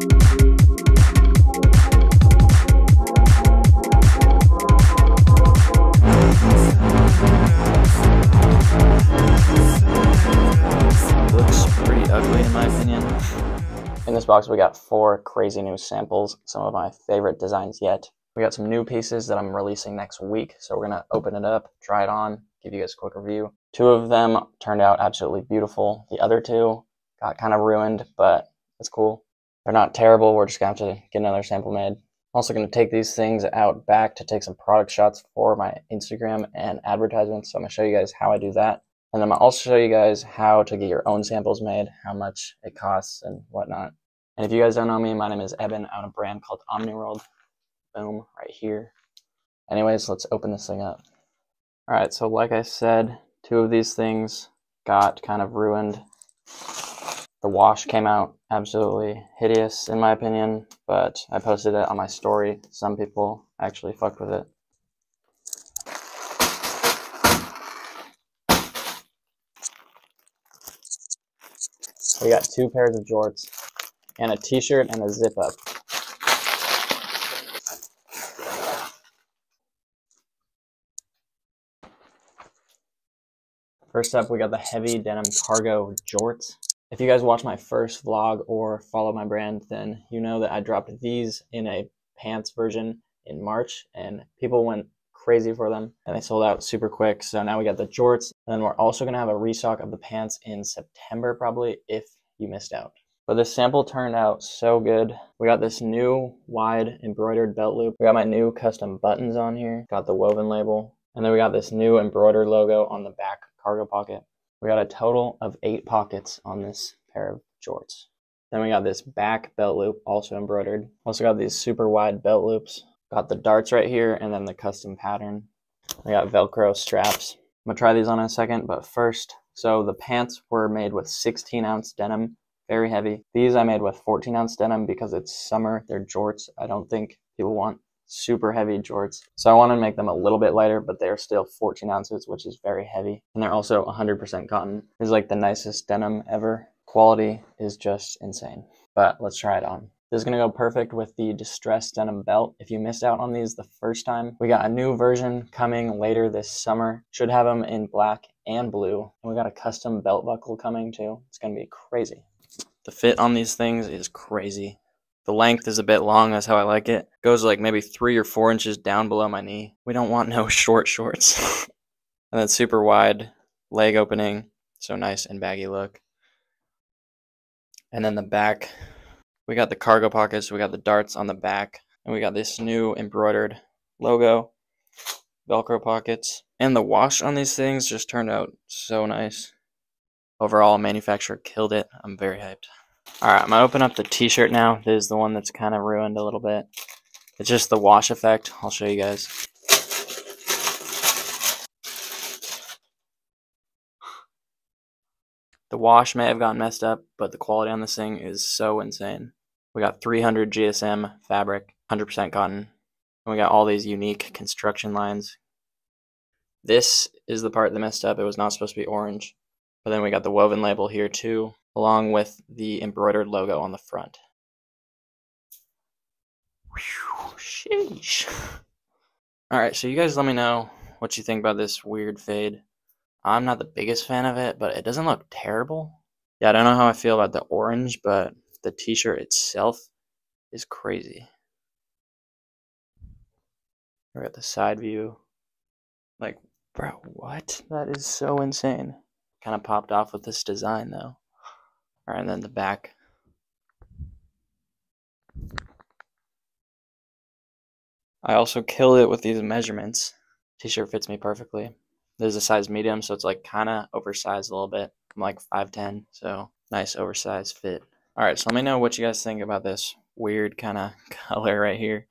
Ugly in my opinion. In this box we got 4 crazy new samples, some of my favorite designs yet. We got some new pieces that I'm releasing next week, so we're gonna open it up, try it on, give you guys a quick review. 2 of them turned out absolutely beautiful. The other 2 got kind of ruined, but it's cool. They're not terrible. We're just gonna have to get another sample made. I'm also gonna take these things out back to take some product shots for my Instagram and advertisements, so I'm gonna show you guys how I do that. And then I'll also show you guys how to get your own samples made, how much it costs and whatnot. And if you guys don't know me, my name is Evan. I own a brand called Omnee World. Boom, right here. Anyways, let's open this thing up. Alright, so like I said, 2 of these things got kind of ruined. The wash came out absolutely hideous in my opinion, but I posted it on my story. Some people actually fucked with it. We got 2 pairs of jorts and a t-shirt and a zip up. First up, we got the heavy denim cargo jorts. If you guys watch my first vlog or follow my brand, then you know that I dropped these in a pants version in March and people went crazy for them and they sold out super quick. So now we got the jorts, and then we're also going to have a restock of the pants in September probably if you missed out. But this sample turned out so good. We got this new wide embroidered belt loop. We got my new custom buttons on here. Got the woven label. And then we got this new embroidered logo on the back cargo pocket. We got a total of 8 pockets on this pair of jorts. Then we got this back belt loop also embroidered. Also got these super wide belt loops. Got the darts right here and then the custom pattern. We got Velcro straps. I'm gonna try these on in a second, but first, so the pants were made with 16-ounce denim, very heavy. These I made with 14-ounce denim because it's summer, they're jorts. I don't think people want super heavy jorts. So I want to make them a little bit lighter, but they're still 14 ounces, which is very heavy. And they're also 100% cotton. This is like the nicest denim ever. Quality is just insane. But let's try it on. This is going to go perfect with the distressed denim belt. If you missed out on these the first time, we got a new version coming later this summer. Should have them in black and blue. And we got a custom belt buckle coming too. It's going to be crazy. The fit on these things is crazy. The length is a bit long, that's how I like it. Goes like maybe 3 or 4 inches down below my knee. We don't want no short shorts. And then super wide leg opening, so nice and baggy look. And then the back, we got the cargo pockets, we got the darts on the back, and we got this new embroidered logo, Velcro pockets. And the wash on these things just turned out so nice. Overall, manufacturer killed it. I'm very hyped. Alright, I'm going to open up the t-shirt now. This is the one that's kind of ruined a little bit. It's just the wash effect. I'll show you guys. The wash may have gotten messed up, but the quality on this thing is so insane. We got 300 GSM fabric, 100% cotton. And we got all these unique construction lines. This is the part that messed up. It was not supposed to be orange. But then we got the woven label here too, along with the embroidered logo on the front. Whew, sheesh. Alright, so you guys let me know what you think about this weird fade. I'm not the biggest fan of it, but it doesn't look terrible. Yeah, I don't know how I feel about the orange, but the t-shirt itself is crazy. We're at the side view. Like, bro, what? That is so insane. Kind of popped off with this design though. Alright, and then the back. I also killed it with these measurements. T-shirt fits me perfectly. This is a size medium, so it's like kind of oversized a little bit. I'm like 5'10", so nice oversized fit. Alright, so let me know what you guys think about this weird kind of color right here.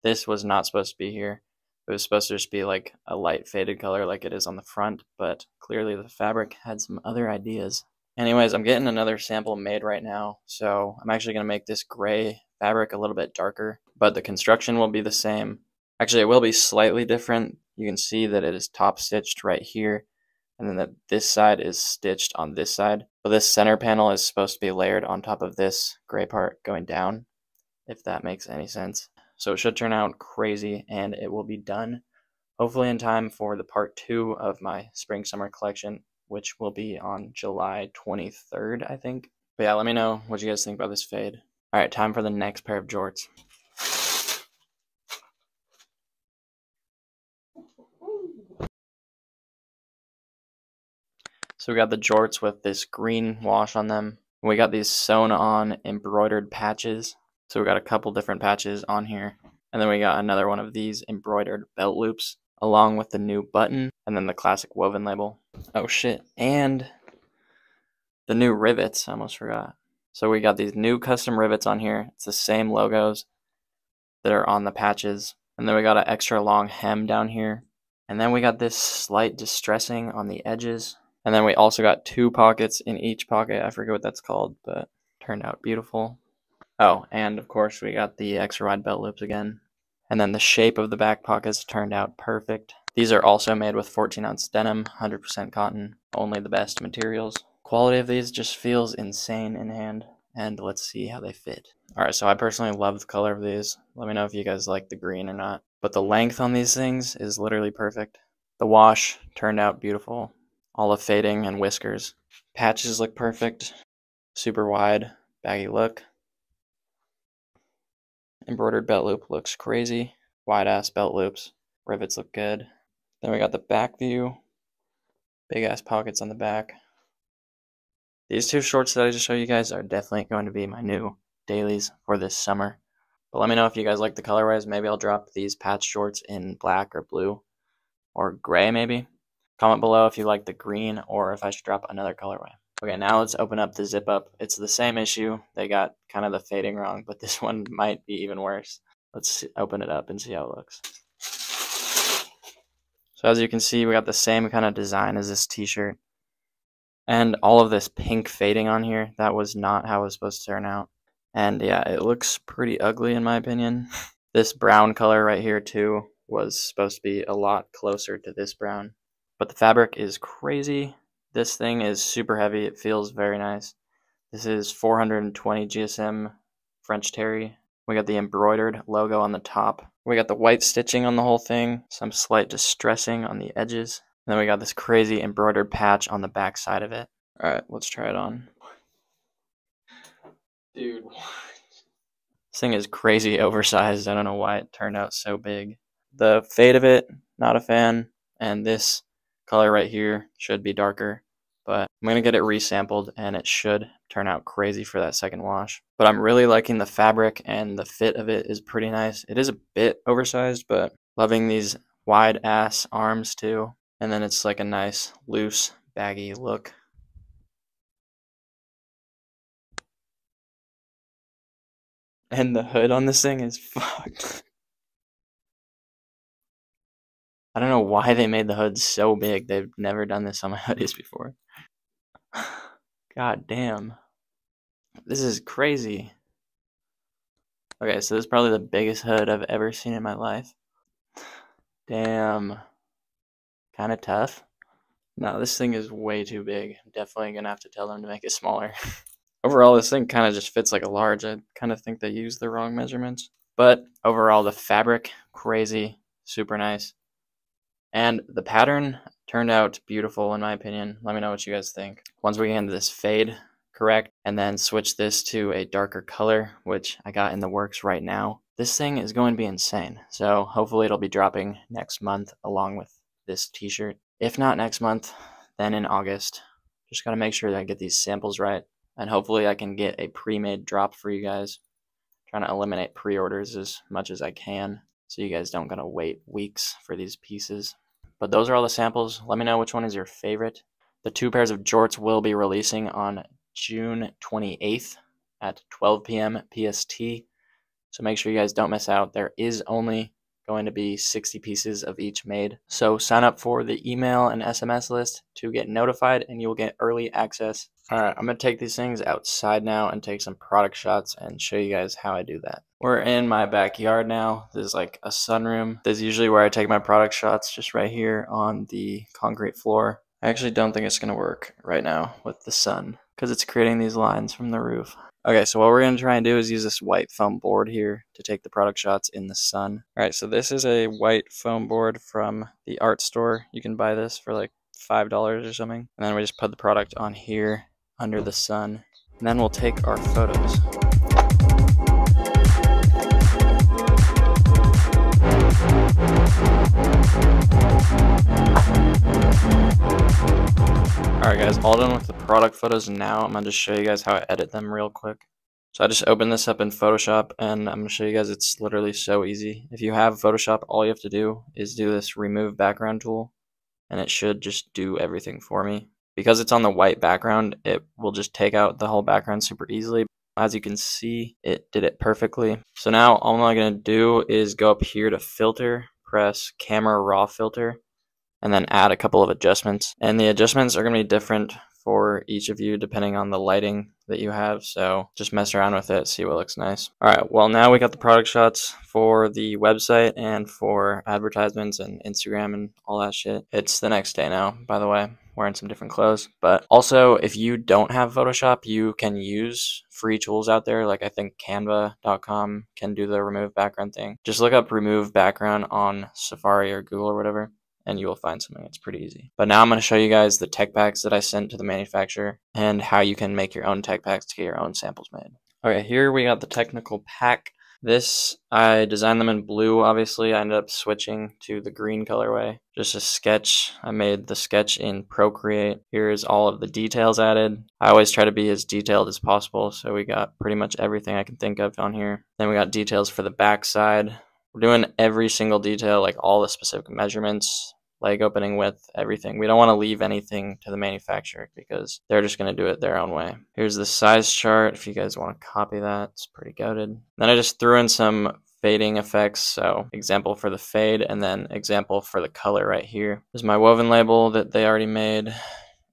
This was not supposed to be here. It was supposed to just be like a light faded color like it is on the front, but clearly the fabric had some other ideas. Anyways, I'm getting another sample made right now, so I'm actually going to make this gray fabric a little bit darker, but the construction will be the same. Actually, it will be slightly different. You can see that it is top stitched right here, and then that this side is stitched on this side. So this center panel is supposed to be layered on top of this gray part going down. if that makes any sense. So it should turn out crazy, and it will be done hopefully in time for the part 2 of my spring summer collection, which will be on July 23rd, I think. But yeah, let me know what you guys think about this fade. All right, time for the next pair of jorts. So we got the jorts with this green wash on them. We got these sewn on embroidered patches. So we got a couple different patches on here. And then we got another one of these embroidered belt loops, along with the new button, and then the classic woven label. Oh shit, and the new rivets, I almost forgot. So we got these new custom rivets on here. It's the same logos that are on the patches. And then we got an extra long hem down here. And then we got this slight distressing on the edges. And then we also got 2 pockets in each pocket. I forget what that's called, but turned out beautiful. Oh, and of course we got the extra wide belt loops again. And then the shape of the back pockets turned out perfect. These are also made with 14-ounce denim, 100% cotton, only the best materials. Quality of these just feels insane in hand, and let's see how they fit. Alright, so I personally love the color of these. Let me know if you guys like the green or not. But the length on these things is literally perfect. The wash turned out beautiful. All of fading and whiskers. Patches look perfect. Super wide, baggy look. Embroidered belt loop looks crazy. Wide ass belt loops. Rivets look good. Then we got the back view. Big ass pockets on the back. These 2 shorts that I just showed you guys are definitely going to be my new dailies for this summer. But let me know if you guys like the colorways. Maybe I'll drop these patch shorts in black or blue or gray maybe. Comment below if you like the green or if I should drop another colorway. Okay, now let's open up the zip up. It's the same issue. They got kind of the fading wrong, but this one might be even worse. Let's open it up and see how it looks. So as you can see, we got the same kind of design as this t-shirt. And all of this pink fading on here, that was not how it was supposed to turn out. And yeah, it looks pretty ugly in my opinion. This brown color right here too was supposed to be a lot closer to this brown. But the fabric is crazy. This thing is super heavy. It feels very nice. This is 420 GSM French terry. We got the embroidered logo on the top. We got the white stitching on the whole thing. Some slight distressing on the edges. And then we got this crazy embroidered patch on the back side of it. Alright, let's try it on. Dude, this thing is crazy oversized. I don't know why it turned out so big. The fade of it, not a fan. And this color right here should be darker, but I'm going to get it resampled and it should turn out crazy for that second wash. But I'm really liking the fabric and the fit of it is pretty nice. It is a bit oversized, but loving these wide ass arms too. And then it's like a nice loose baggy look. And the hood on this thing is fucked. I don't know why they made the hood so big. They've never done this on my hoodies before. God damn. This is crazy. Okay, so this is probably the biggest hood I've ever seen in my life. Damn. Kind of tough. No, this thing is way too big. I'm definitely going to have to tell them to make it smaller. Overall, this thing kind of just fits like a large. I kind of think they used the wrong measurements. But overall, the fabric, crazy, super nice. And the pattern turned out beautiful in my opinion. Let me know what you guys think. Once we get into this fade correct and then switch this to a darker color, which I got in the works right now, this thing is going to be insane. So hopefully it'll be dropping next month along with this t-shirt. If not next month, then in August. Just got to make sure that I get these samples right. And hopefully I can get a pre-made drop for you guys. Trying to eliminate pre-orders as much as I can, so you guys don't gotta wait weeks for these pieces. But those are all the samples. Let me know which one is your favorite. The 2 pairs of jorts will be releasing on June 28th at 12 p.m. PST. So make sure you guys don't miss out. There is only going to be 60 pieces of each made. So sign up for the email and SMS list to get notified and you'll get early access. Alright, I'm going to take these things outside now and take some product shots and show you guys how I do that. We're in my backyard now. This is like a sunroom. This is usually where I take my product shots, just right here on the concrete floor. I actually don't think it's going to work right now with the sun because it's creating these lines from the roof. Okay, so what we're going to try and do is use this white foam board here to take the product shots in the sun. Alright, so this is a white foam board from the art store. You can buy this for like $5 or something. And then we just put the product on here under the sun. And then we'll take our photos. Alright guys, all done with the product photos, and now I'm going to just show you guys how I edit them real quick. So I just opened this up in Photoshop, and I'm going to show you guys it's literally so easy. If you have Photoshop, all you have to do is do this remove background tool, and it should just do everything for me. Because it's on the white background, it will just take out the whole background super easily. As you can see, it did it perfectly. So now all I'm going to do is go up here to filter, press camera raw filter, and then add a couple of adjustments. And the adjustments are going to be different for each of you depending on the lighting that you have, so just mess around with it, see what looks nice. Alright, well now we got the product shots for the website and for advertisements and Instagram and all that shit. It's the next day now, by the way, wearing some different clothes. But also, if you don't have Photoshop, you can use free tools out there, like I think canva.com can do the remove background thing. Just look up remove background on Safari or Google or whatever, and you will find something that's pretty easy. But now I'm going to show you guys the tech packs that I sent to the manufacturer and how you can make your own tech packs to get your own samples made. Okay, here we got the technical pack. This, I designed them in blue, obviously. I ended up switching to the green colorway. Just a sketch. I made the sketch in Procreate. Here's all of the details added. I always try to be as detailed as possible, so we got pretty much everything I can think of on here. Then we got details for the back side. We're doing every single detail, like all the specific measurements, leg opening width, everything. We don't want to leave anything to the manufacturer because they're just going to do it their own way. Here's the size chart if you guys want to copy that. It's pretty goated. Then I just threw in some fading effects, so example for the fade and then example for the color right here. There's my woven label that they already made,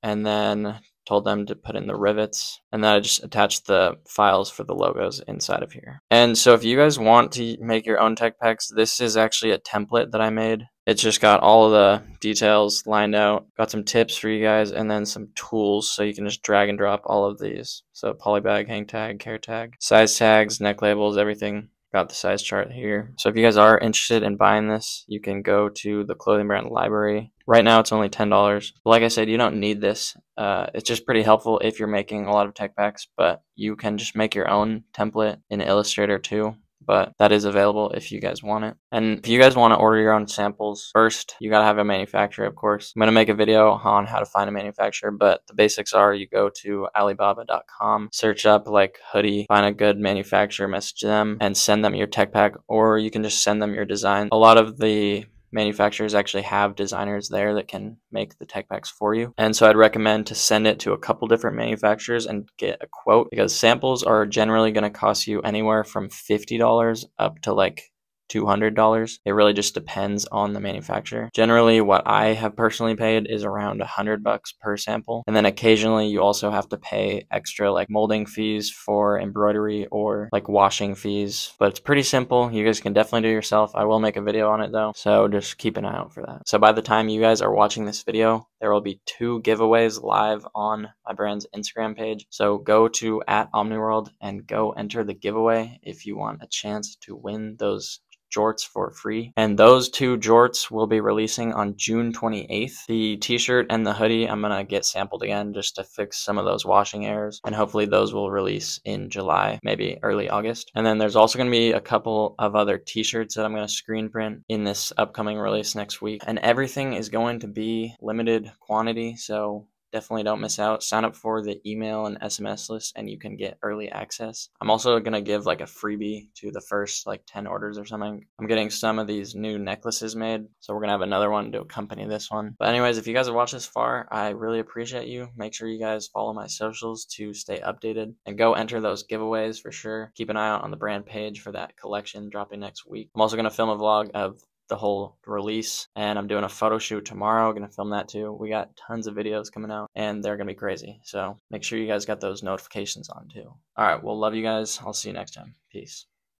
and then told them to put in the rivets, and then I just attached the files for the logos inside of here. And so if you guys want to make your own tech packs, this is actually a template that I made. It's just got all of the details lined out, got some tips for you guys, and then some tools so you can just drag and drop all of these. So polybag, hang tag, care tag, size tags, neck labels, everything. Got the size chart here. So if you guys are interested in buying this, you can go to the clothing brand library. Right now it's only $10. But like I said, you don't need this. It's just pretty helpful if you're making a lot of tech packs, but you can just make your own template in Illustrator too. But that is available if you guys want it. And if you guys want to order your own samples, first you gotta have a manufacturer, of course. I'm gonna make a video on how to find a manufacturer, but the basics are you go to Alibaba.com, search up like hoodie, find a good manufacturer, message them, and send them your tech pack, or you can just send them your design. A lot of the manufacturers actually have designers there that can make the tech packs for you. And so I'd recommend to send it to a couple different manufacturers and get a quote, because samples are generally going to cost you anywhere from $50 up to like $200. It really just depends on the manufacturer. Generally, what I have personally paid is around $100 per sample. And then occasionally you also have to pay extra like molding fees for embroidery or like washing fees. But it's pretty simple. You guys can definitely do it yourself. I will make a video on it though, so just keep an eye out for that. So by the time you guys are watching this video, there will be 2 giveaways live on my brand's Instagram page. So go to @Omnee World and go enter the giveaway if you want a chance to win those jorts for free. And those 2 jorts will be releasing on June 28th. The t-shirt and the hoodie I'm gonna get sampled again just to fix some of those washing errors, and hopefully those will release in July, maybe early August. And then there's also gonna be a couple of other t-shirts that I'm gonna screen print in this upcoming release next week, and everything is going to be limited quantity, so definitely don't miss out. Sign up for the email and SMS list and you can get early access. I'm also going to give like a freebie to the first like 10 orders or something. I'm getting some of these new necklaces made, so we're going to have another one to accompany this one. But anyways, if you guys have watched this far, I really appreciate you. Make sure you guys follow my socials to stay updated and go enter those giveaways for sure. Keep an eye out on the brand page for that collection dropping next week. I'm also going to film a vlog of the whole release, and I'm doing a photo shoot tomorrow. Gonna film that too. We got tons of videos coming out and they're gonna be crazy, so make sure you guys got those notifications on too. All right, well, love you guys. I'll see you next time. Peace.